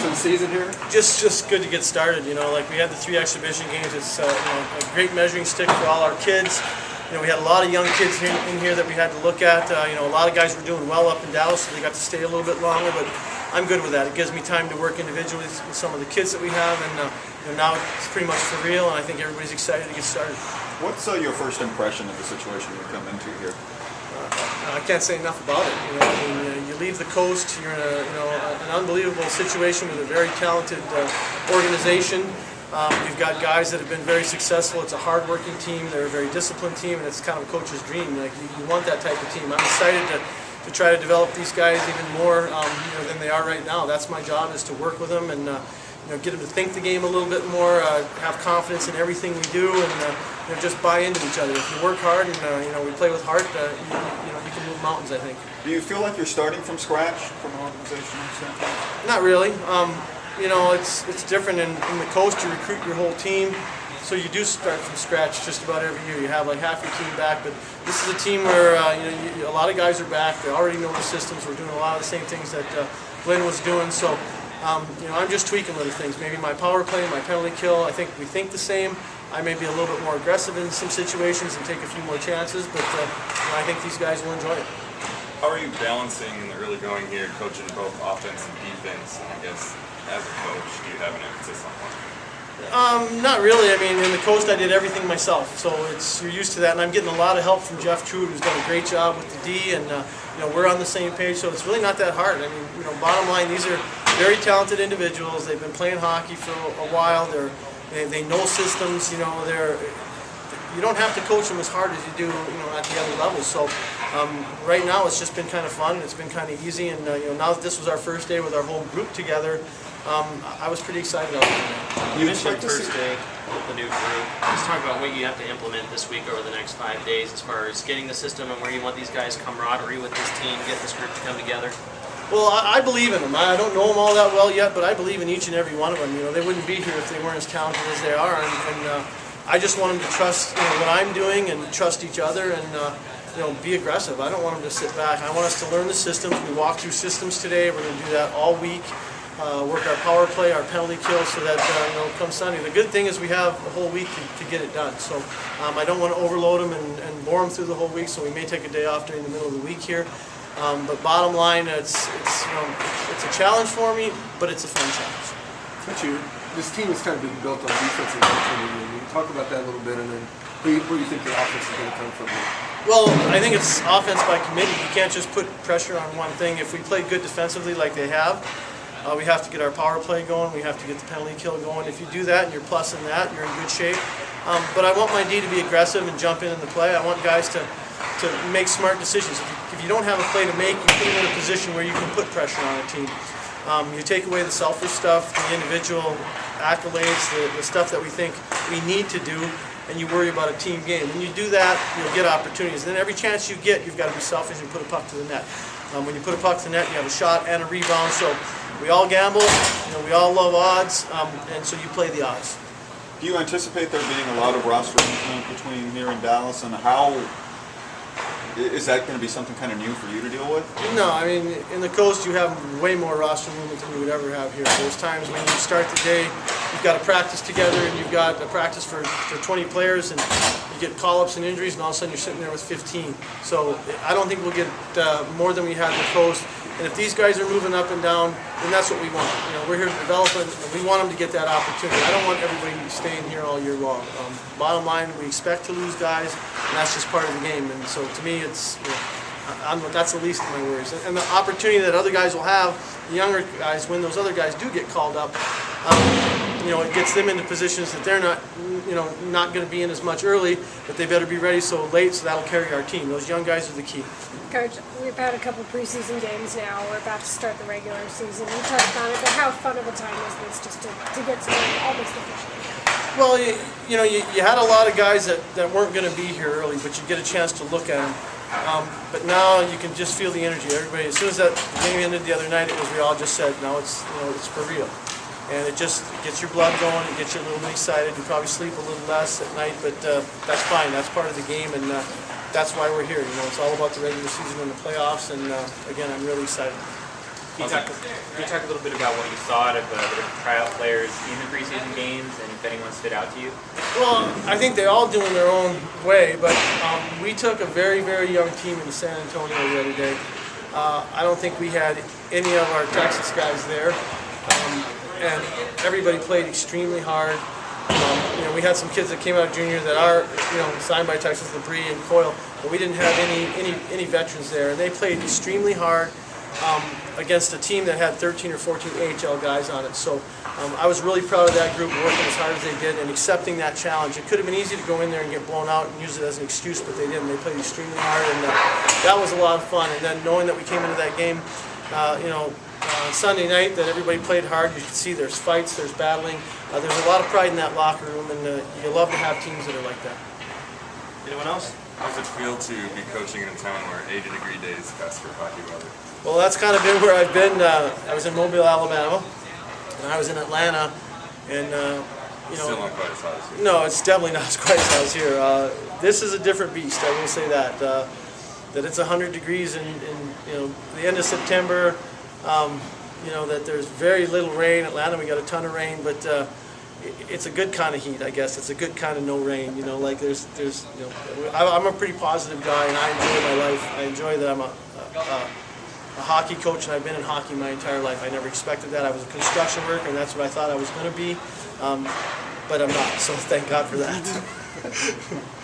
the season here? Just good to get started. You know, like we had the 3 exhibition games. It's you know, a great measuring stick for all our kids. You know, we had a lot of young kids in here that we had to look at. You know, a lot of guys were doing well up in Dallas, so they got to stay a little bit longer. But I'm good with that. It gives me time to work individually with some of the kids that we have, and you know, now it's pretty much for real. And I think everybody's excited to get started. What's your first impression of the situation you come into here? I can't say enough about it. You know, I mean, you leave the coast, you're in an unbelievable situation with a very talented organization. You've got guys that have been very successful. It's a hard-working team. They're a very disciplined team, and it's kind of a coach's dream. Like you want that type of team. I'm excited to try to develop these guys even more you know, than they are right now. That's my job, is to work with them and you know, get them to think the game a little bit more, have confidence in everything we do, and you know, just buy into each other. If you work hard and you know, we play with heart, you know, you can move mountains, I think. Do you feel like you're starting from scratch from an organizational standpoint? Not really. You know, it's different in the coast. You recruit your whole team, so you do start from scratch just about every year. You have like half your team back, but this is a team where you know, a lot of guys are back. They already know the systems. We're doing a lot of the same things that Glenn was doing. So you know, I'm just tweaking little things. Maybe my power play, my penalty kill. I think we think the same. I may be a little bit more aggressive in some situations and take a few more chances, but you know, I think these guys will enjoy it. How are you balancing in the early going here, coaching both offense and defense? And I guess, as a coach, do you have an emphasis on one? Not really. I mean, in the coast, I did everything myself, so you're used to that. And I'm getting a lot of help from Jeff Trude, who's done a great job with the D, and you know, we're on the same page, so it's really not that hard. I mean, you know, bottom line, these are very talented individuals. They've been playing hockey for a while. They know systems. You know, you don't have to coach them as hard as you do, you know, at the other levels. So right now, it's just been kind of fun. It's been kind of easy, and you know, now that this was our first day with our whole group together, I was pretty excited about it. You mentioned first day with the new group. Let's talk about what you have to implement this week over the next 5 days as far as getting the system and where you want these guys' camaraderie with this team, get this group to come together. Well, I believe in them. I don't know them all that well yet, but I believe in each and every one of them. You know, they wouldn't be here if they weren't as talented as they are, and I just want them to trust, you know, what I'm doing and trust each other, and you know, be aggressive. I don't want them to sit back. I want us to learn the systems. We walked through systems today. We're going to do that all week. Work our power play, our penalty kill, so that you know, come Sunday. The good thing is we have a whole week to get it done. So I don't want to overload them and bore them through the whole week. So we may take a day off during the middle of the week here. But bottom line, it's you know, it's a challenge for me, but it's a fun challenge. This team is kind of being built on defense and opportunity. You talk about that a little bit, and then where do you think the offense is going to come from here? Well, I think it's offense by committee. You can't just put pressure on one thing. If we play good defensively like they have, we have to get our power play going. We have to get the penalty kill going. If you do that and you're plussing that, you're in good shape. But I want my D to be aggressive and jump in the play. I want guys to make smart decisions. If you don't have a play to make, you put them in a position where you can put pressure on a team. You take away the selfish stuff, the individual accolades, the stuff that we think we need to do, and you worry about a team game. When you do that, you'll get opportunities. Then every chance you get, you've got to be selfish and put a puck to the net. When you put a puck to the net, you have a shot and a rebound. So we all gamble, you know, we all love odds, and so you play the odds. Do you anticipate there being a lot of roster movement between here and Dallas, and how is that going to be something kind of new for you to deal with? No, I mean, in the coast you have way more roster movement than you would ever have here. There's times when you start the day, you've got to practice together, and you've got a practice for 20 players, and you get call-ups and injuries, and all of a sudden you're sitting there with 15. So I don't think we'll get more than we had in the coast. And if these guys are moving up and down, then that's what we want. You know, we're here to develop, and we want them to get that opportunity. I don't want everybody staying here all year long. Bottom line, we expect to lose guys, and that's just part of the game. And so to me, it's, you know, that's the least of my worries. And the opportunity that other guys will have, the younger guys, when those other guys do get called up, you know, it gets them into positions that they're not, you know, not going to be in as much early, but they better be ready so late, so that'll carry our team. Those young guys are the key. Coach, we've had a couple preseason games now. We're about to start the regular season. You touched on it, but how fun of a time is this just to get started almost officially? Well, you know, you had a lot of guys that weren't going to be here early, but you get a chance to look at them. But now you can just feel the energy. Everybody, as soon as that game ended the other night, it was, we all just said, no, it's, you know, it's for real. And it just gets your blood going, it gets you a little bit excited. You probably sleep a little less at night, but that's fine. That's part of the game, and that's why we're here. You know, it's all about the regular season and the playoffs, and again, I'm really excited. Can you talk a little bit about what you saw out of the different tryout players in the preseason games, and if anyone stood out to you? Well, I think they all do in their own way, but we took a very, very young team into San Antonio the other day. I don't think we had any of our Texas guys there, and everybody played extremely hard. We had some kids that came out junior that are, signed by Texas, Labrie and Coyle, but we didn't have any veterans there, and they played extremely hard against a team that had 13 or 14 AHL guys on it. So I was really proud of that group working as hard as they did and accepting that challenge. It could have been easy to go in there and get blown out and use it as an excuse, but they didn't. They played extremely hard, and that was a lot of fun. And then knowing that we came into that game, Sunday night, that everybody played hard. You can see there's fights, there's battling. There's a lot of pride in that locker room, and you love to have teams that are like that. Anyone else? How does it feel to be coaching in a town where 80-degree days best for hockey weather? Well, that's kind of been where I've been. I was in Mobile, Alabama, and I was in Atlanta, and Still not quite as hot as here. no, it's definitely not as quite as hot as here. This is a different beast. I will say that. That it's 100 degrees in the end of September. That there's very little rain. Atlanta, we got a ton of rain, but it's a good kind of heat, I guess. It's a good kind of no rain. I'm a pretty positive guy, and I enjoy my life. I enjoy that I'm a hockey coach, and I've been in hockey my entire life. I never expected that. I was a construction worker, and that's what I thought I was going to be, but I'm not. So thank God for that.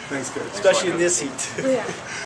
Thanks, Coach. Especially in this heat. Yeah.